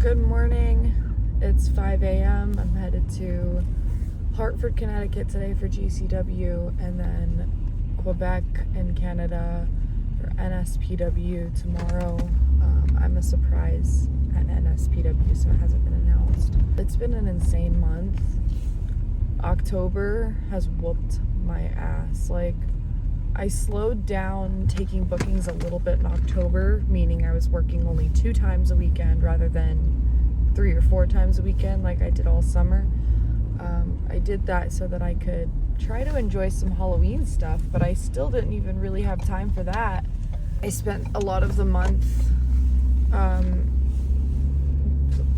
Good morning. It's 5 a.m. I'm headed to Hartford, Connecticut today for GCW, and then Quebec in Canada for NSPW tomorrow. I'm a surprise at NSPW, so it hasn't been announced. It's been an insane month. October has whooped my ass. Like, I slowed down taking bookings a little bit in October, meaning I was working only 2 times a weekend rather than 3 or 4 times a weekend like I did all summer. I did that so that I could try to enjoy some Halloween stuff, but I still didn't even really have time for that. I spent a lot of the month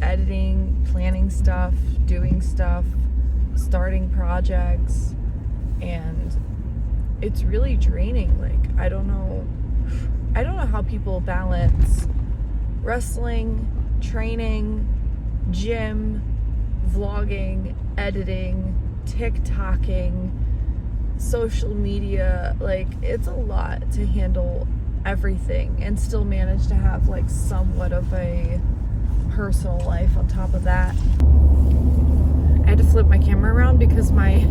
editing, planning stuff, doing stuff, starting projects, and it's really draining. Like, I don't know how people balance wrestling, training, gym, vlogging, editing, TikToking, social media. Like, it's a lot to handle everything and still manage to have like somewhat of a personal life on top of that. I had to flip my camera around because my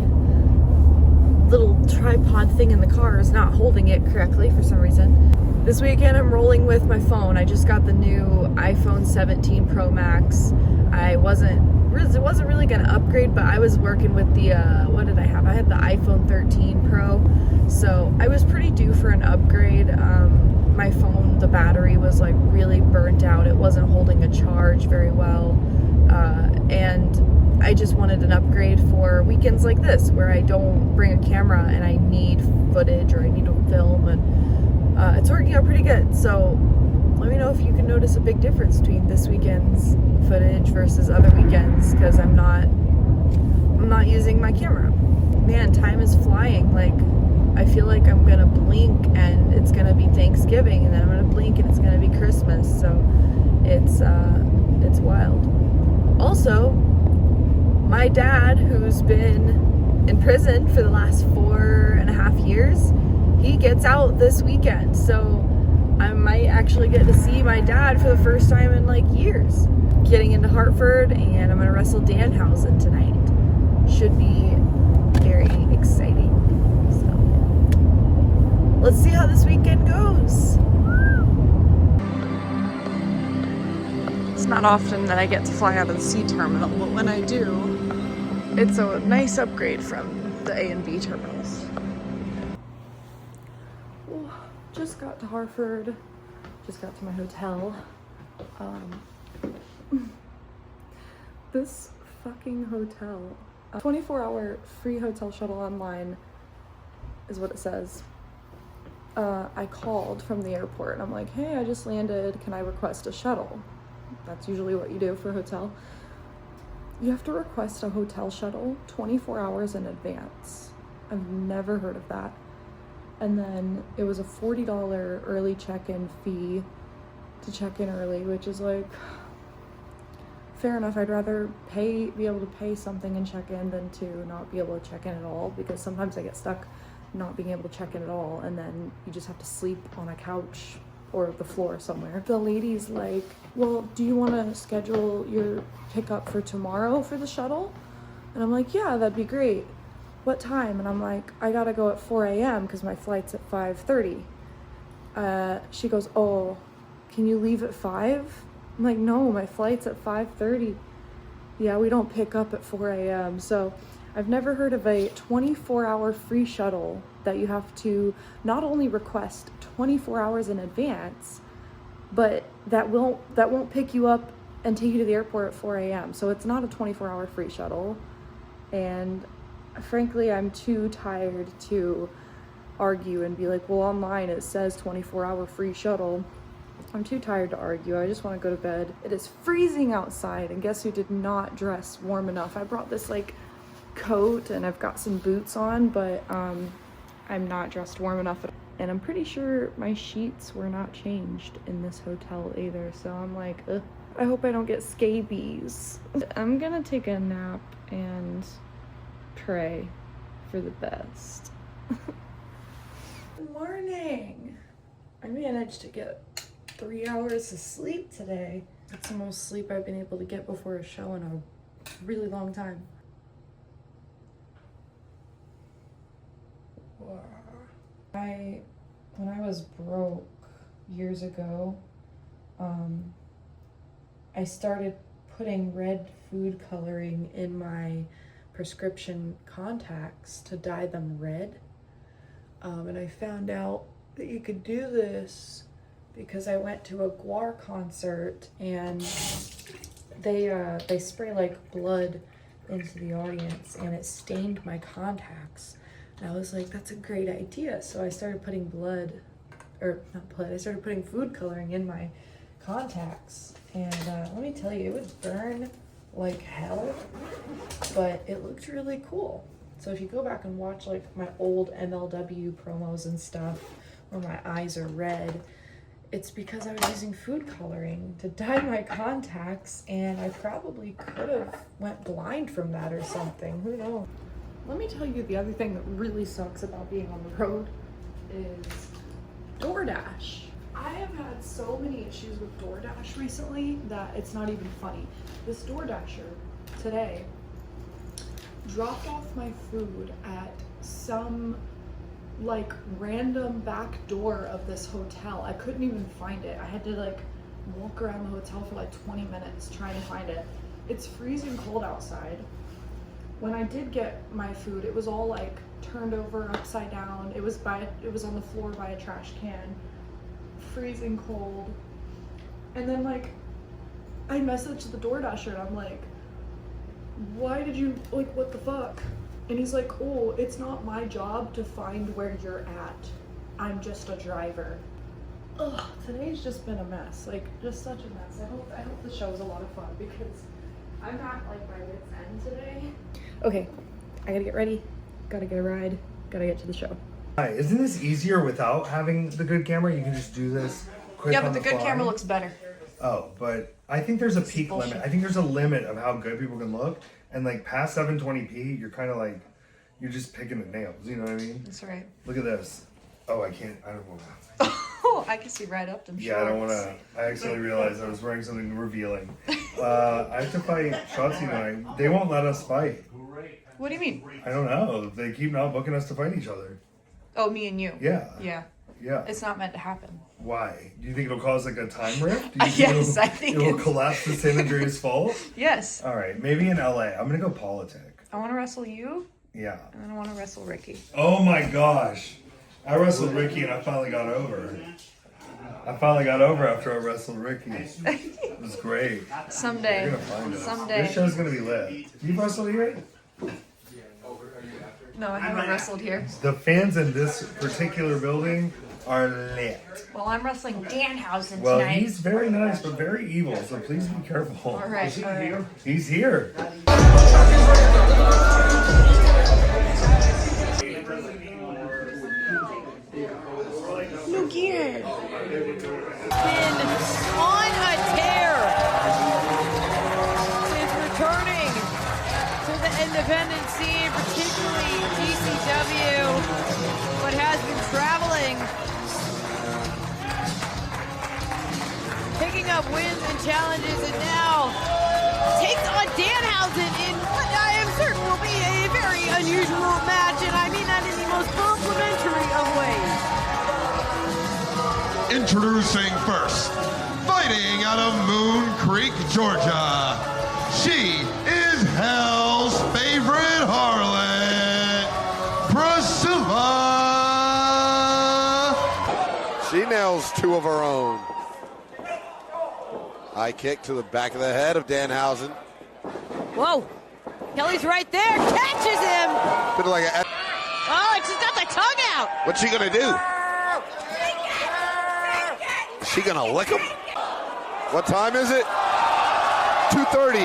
little tripod thing in the car is not holding it correctly for some reason. This weekend I'm rolling with my phone. I just got the new iPhone 17 Pro Max. It wasn't really gonna upgrade, but I was working with the what did I have? I had the iPhone 13 Pro, so I was pretty due for an upgrade. My phone, the battery was like really burnt out. It wasn't holding a charge very well, and I just wanted an upgrade for weekends like this where I don't bring a camera and I need footage or I need to film, and it's working out pretty good. So let me know if you can notice a big difference between this weekend's footage versus other weekends, because I'm not using my camera. Man, time is flying. Like, I feel like I'm gonna blink and it's gonna be Thanksgiving, and then I'm gonna blink and it's gonna be Christmas. So it's wild. Also, my dad, who's been in prison for the last 4.5 years, he gets out this weekend. So I might actually get to see my dad for the first time in like years. Getting into Hartford, and I'm gonna wrestle Danhausen tonight. Should be very exciting. So let's see how this weekend goes. It's not often that I get to fly out of the C terminal, but when I do, it's a nice upgrade from the A and B terminals. Well, just got to Hartford, just got to my hotel. This fucking hotel, 24-hour free hotel shuttle online is what it says. I called from the airport and I'm like, hey, I just landed, can I request a shuttle? That's usually what you do for a hotel. You have to request a hotel shuttle 24 hours in advance. I've never heard of that. And then it was a $40 early check-in fee to check in early, which is like, fair enough. I'd rather be able to pay something and check in than to not be able to check in at all, because sometimes I get stuck not being able to check in at all, and then you just have to sleep on a couch or the floor somewhere. The lady's like, well, do you want to schedule your pickup for tomorrow for the shuttle? And I'm like, yeah, that'd be great. What time? And I'm like, I gotta go at 4 a.m. because my flight's at 5:30. She goes, oh, can you leave at 5? I'm like, no, my flight's at 5:30. Yeah, we don't pick up at 4 a.m. So I've never heard of a 24-hour free shuttle that you have to not only request 24 hours in advance, but that won't pick you up and take you to the airport at 4 a.m. So it's not a 24-hour free shuttle. And frankly, I'm too tired to argue and be like, well, online it says 24-hour free shuttle. I'm too tired to argue. I just want to go to bed. It is freezing outside, and guess who did not dress warm enough? I brought this like coat and I've got some boots on, but I'm not dressed warm enough. And I'm pretty sure my sheets were not changed in this hotel either, so I'm like, ugh. I hope I don't get scabies. I'm gonna take a nap and pray for the best. Good morning. I managed to get 3 hours of sleep today. That's the most sleep I've been able to get before a show in a really long time. When I was broke years ago, I started putting red food coloring in my prescription contacts to dye them red. And I found out that you could do this because I went to a Guar concert and they spray like blood into the audience and it stained my contacts. And I was like, that's a great idea. So I started putting I started putting food coloring in my contacts. And let me tell you, it would burn like hell, but it looked really cool. So if you go back and watch like my old MLW promos and stuff where my eyes are red, it's because I was using food coloring to dye my contacts, and I probably could have went blind from that or something. Who knows? Let me tell you the other thing that really sucks about being on the road is DoorDash. I have had so many issues with DoorDash recently that it's not even funny. This DoorDasher today dropped off my food at some like random back door of this hotel. I couldn't even find it. I had to like walk around the hotel for like 20 minutes trying to find it. It's freezing cold outside. When I did get my food, it was all like turned over upside down. It was on the floor by a trash can. Freezing cold. And then like I messaged the DoorDasher and I'm like, why did you, like, what the fuck? And he's like, oh, it's not my job to find where you're at. I'm just a driver. Ugh, today's just been a mess. Like, just such a mess. I hope the show's a lot of fun because I'm at like my wit's end today. Okay, I gotta get ready, gotta get a ride, gotta get to the show. Hi, isn't this easier without having the good camera? You can just do this quick. Yeah, but on the good fly. camera looks better. Oh, but I think there's a peak limit. I think there's a limit of how good people can look, and like past 720p, you're kind of like, you're just picking the nails. You know what I mean? That's right. Look at this. Oh, I can't. I don't want to. Oh, I can see right up them. Yeah, I don't want to. I accidentally realized I was wearing something revealing. I have to fight Shotzi tonight. They won't let us fight. What do you mean? I don't know. They keep not booking us to fight each other. Oh, me and you. Yeah. Yeah. Yeah. It's not meant to happen. Why? Do you think it'll cause like a time rift? Do you Yes, I think it will collapse the San Andreas Fault? Yes. All right, maybe in LA. I'm gonna go politic. I want to wrestle you. Yeah. And then I want to wrestle Ricky. Oh my gosh. I wrestled Ricky and I finally got over. I finally got over after I wrestled Ricky. It was great. Someday. You're gonna find us. Someday. This show's gonna be lit. You wrestled here? No, I haven't wrestled here. The fans in this particular building are lit. Well, I'm wrestling Danhausen Well, tonight. he's very nice but very evil, so please be careful. All right. All right. He's here. Look here. Been on a tear since returning to the independent scene, particularly GCW, but has been traveling, picking up wins and challenges, and now takes on Danhausen in what I am certain will be a very unusual match, and I mean that in the most complimentary of ways. Introducing first, fighting out of Moon Creek, Georgia. She is Hell's favorite harlot, Priscilla. She nails two of her own. High kick to the back of the head of Danhausen. Whoa, Kelly's right there, catches him. Bit like a. Oh, it's just got the tongue out. What's she gonna do? Is she gonna lick him? What time is it? 2:30.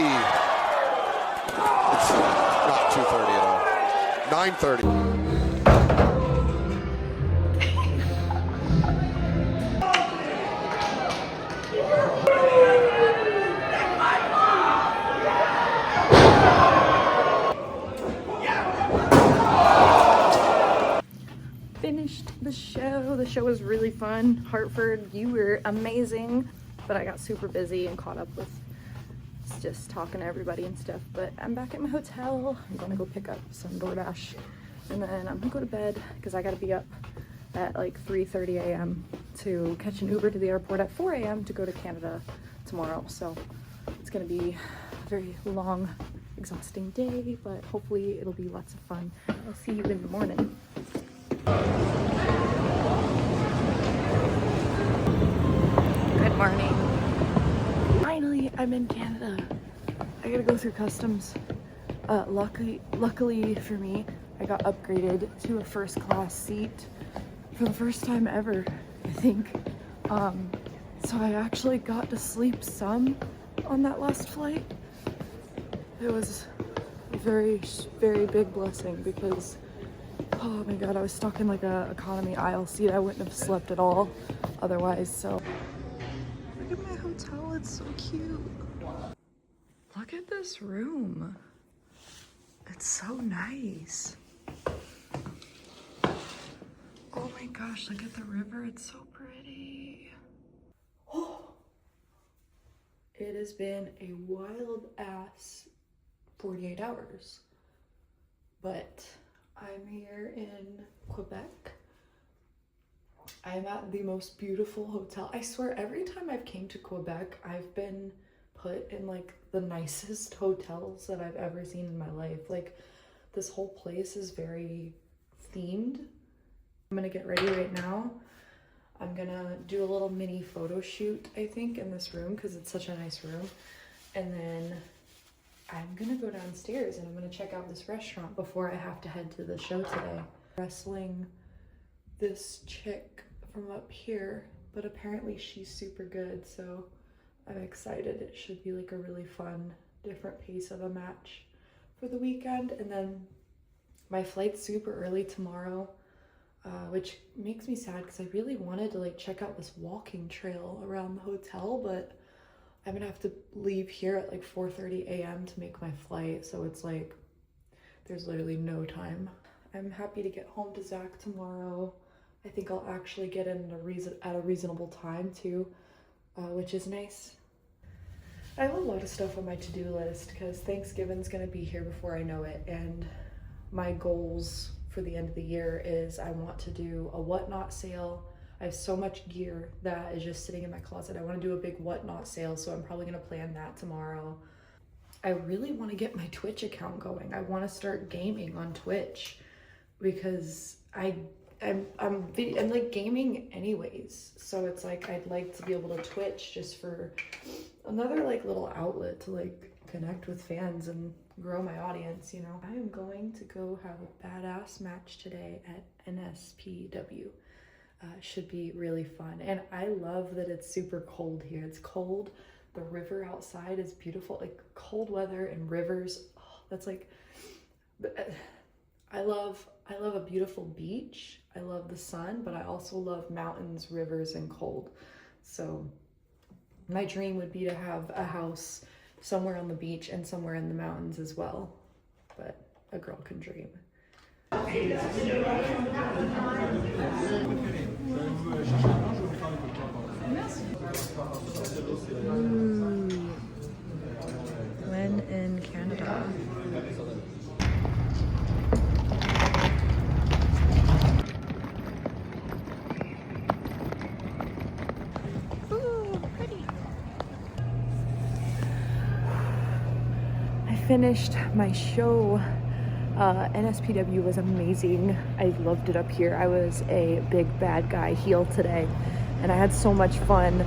It's not 2:30 at all. 9:30. Finished the show. The show was really fun. Hartford, you were amazing. but I got super busy and caught up with just talking to everybody and stuff. But I'm back at my hotel. I'm gonna go pick up some DoorDash, and then I'm gonna go to bed because I gotta be up at like 3:30 a.m. to catch an Uber to the airport at 4 a.m. to go to Canada tomorrow. So it's gonna be a very long, exhausting day, but hopefully it'll be lots of fun. I'll see you in the morning. Good morning. Finally, I'm in Canada. I gotta go through customs. Luckily for me, I got upgraded to a first class seat for the first time ever, I think. So I actually got to sleep some on that last flight. It was a very, very big blessing because, oh my God, I was stuck in like a economy aisle seat. I wouldn't have slept at all otherwise, so. Look at my hotel, it's so cute. Look at this room. It's so nice. Oh my gosh, look at the river, it's so pretty. Oh. It has been a wild ass 48 hours, but I'm here in Quebec. I'm at the most beautiful hotel. I swear every time I've came to Quebec, I've been put in like the nicest hotels that I've ever seen in my life. Like this whole place is very themed. I'm gonna get ready right now. I'm gonna do a little mini photo shoot, I think, in this room because it's such a nice room. And then I'm gonna go downstairs and I'm gonna check out this restaurant before I have to head to the show today. Wrestling this chick from up here, but apparently she's super good, so I'm excited. It should be like a really fun, different pace of a match for the weekend. And then my flight's super early tomorrow, which makes me sad because I really wanted to like check out this walking trail around the hotel, but I'm gonna have to leave here at like 4:30 a.m. to make my flight, so it's like there's literally no time. I'm happy to get home to Zach tomorrow. I think I'll actually get in at a reasonable time too, which is nice. I have a lot of stuff on my to-do list because Thanksgiving's gonna be here before I know it, and my goals for the end of the year is I want to do a whatnot sale. I have so much gear that is just sitting in my closet. I want to do a big whatnot sale, so I'm probably gonna plan that tomorrow. I really want to get my Twitch account going. I want to start gaming on Twitch because I'm like gaming anyways, so it's like I'd like to be able to Twitch just for another like little outlet to like connect with fans and grow my audience, you know. I am going to go have a badass match today at NSPW. Should be really fun, and I love that it's super cold here. It's cold, the river outside is beautiful, like cold weather and rivers, oh, that's like, I love a beautiful beach. I love the sun, but I also love mountains, rivers, and cold. So my dream would be to have a house somewhere on the beach and somewhere in the mountains as well, but a girl can dream. When in Canada. I finished my show. NSPW was amazing. I loved it up here. I was a big bad guy heel today, and I had so much fun.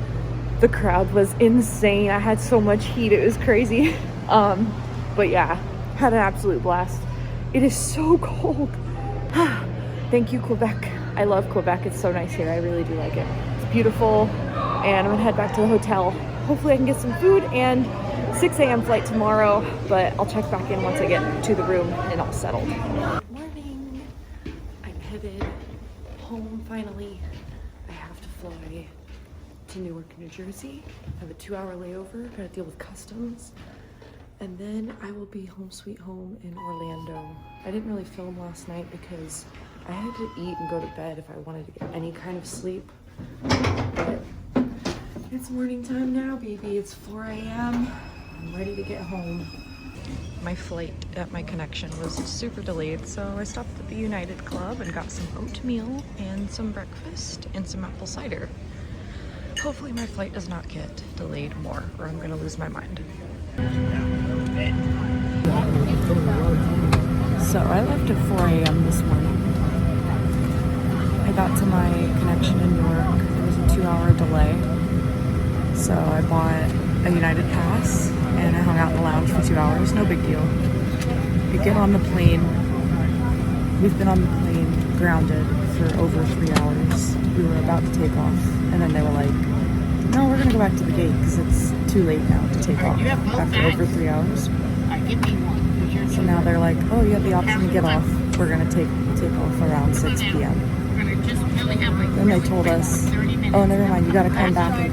The crowd was insane. I had so much heat. It was crazy. But yeah, had an absolute blast. It is so cold. Thank you, Quebec. I love Quebec. It's so nice here. I really do like it. It's beautiful, and I'm gonna head back to the hotel. Hopefully I can get some food and 6 a.m. flight tomorrow, but I'll check back in once I get to the room and all settled. Good morning. I'm headed home finally. I have to fly to Newark, New Jersey. I have a 2-hour layover, gotta deal with customs. And then I will be home sweet home in Orlando. I didn't really film last night because I had to eat and go to bed if I wanted to get any kind of sleep. But It's morning time now, baby. It's 4 a.m. I'm ready to get home. My flight at my connection was super delayed, so I stopped at the United Club and got some oatmeal and some breakfast and some apple cider. Hopefully my flight does not get delayed more, or I'm gonna lose my mind. So I left at 4 a.m. this morning. I got to my connection in York. There was a 2-hour delay. So I bought a United Pass and I hung out in the lounge for 2 hours. No big deal. We get on the plane. We've been on the plane grounded for over 3 hours. We were about to take off, and then they were like, no, we're gonna go back to the gate because it's too late now to take off after over 3 hours. So now they're like, oh, you have the option to get off. We're gonna take off around 6 p.m. Then they told us, oh, never mind, you gotta come back in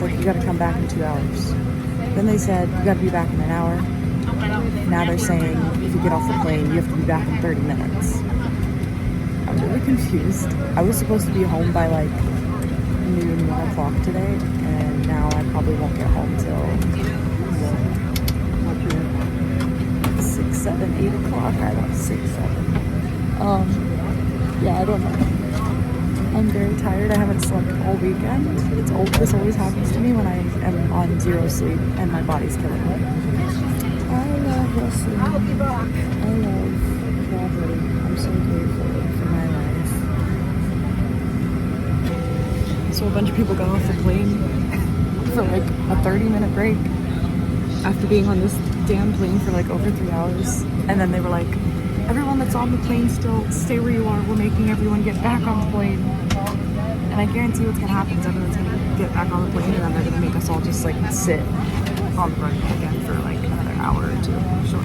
2 hours. Then they said, you gotta be back in an hour. Now they're saying, if you get off the plane, you have to be back in 30 minutes. I'm really confused. I was supposed to be home by like noon, 1 o'clock today, and now I probably won't get home till 6, 7, 8 o'clock. I don't 6, 7. Yeah, I don't know. I'm very tired. I haven't slept all weekend. This always happens to me when I am on zero sleep and my body's killing me. I love wrestling. I love traveling. I'm so grateful for my life. So a bunch of people got off the plane for like a 30-minute break after being on this damn plane for like over 3 hours. And then they were like, everyone that's on the plane still, stay where you are. We're making everyone get back on the plane. And I guarantee what's gonna happen is everyone's gonna get back on the plane and then they're gonna make us all just like sit on the run again for like another hour or two. Sure.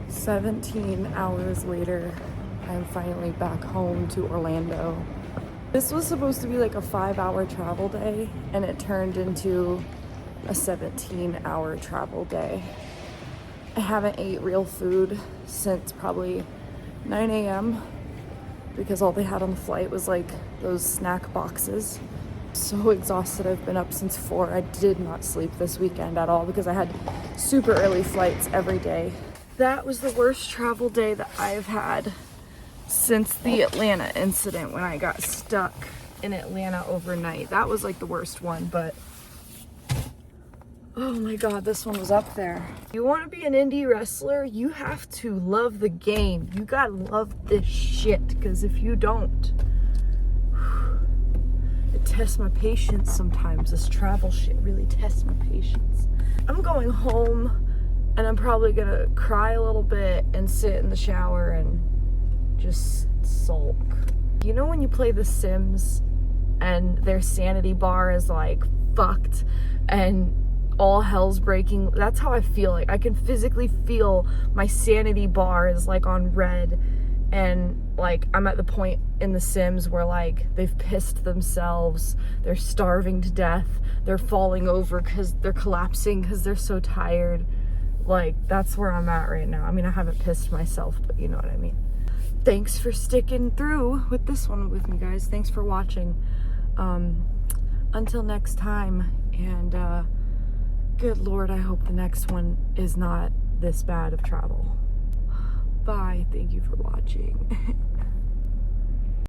17 hours later, I'm finally back home to Orlando. This was supposed to be like a 5-hour travel day, and it turned into a 17-hour travel day. I haven't ate real food since probably 9 a.m. because all they had on the flight was like those snack boxes. So exhausted. I've been up since 4. I did not sleep this weekend at all because I had super early flights every day. That was the worst travel day that I've had since the Atlanta incident when I got stuck in Atlanta overnight. That was like the worst one, but oh my god, this one was up there. You want to be an indie wrestler, you have to love the game. You gotta love this shit, because if you don't, it tests my patience sometimes. This travel shit really tests my patience. I'm going home and I'm probably gonna cry a little bit and sit in the shower and just sulk. You know when you play The Sims and their sanity bar is like fucked and all hell's breaking? That's how I feel. Like I can physically feel my sanity bar is like on red, and like I'm at the point in The Sims where like they've pissed themselves, they're starving to death, they're falling over because they're collapsing because they're so tired. Like that's where I'm at right now. I mean, I haven't pissed myself, but you know what I mean. Thanks for sticking through with this one with me, guys. Thanks for watching. Until next time, and good Lord, I hope the next one is not this bad of travel. Bye. Thank you for watching.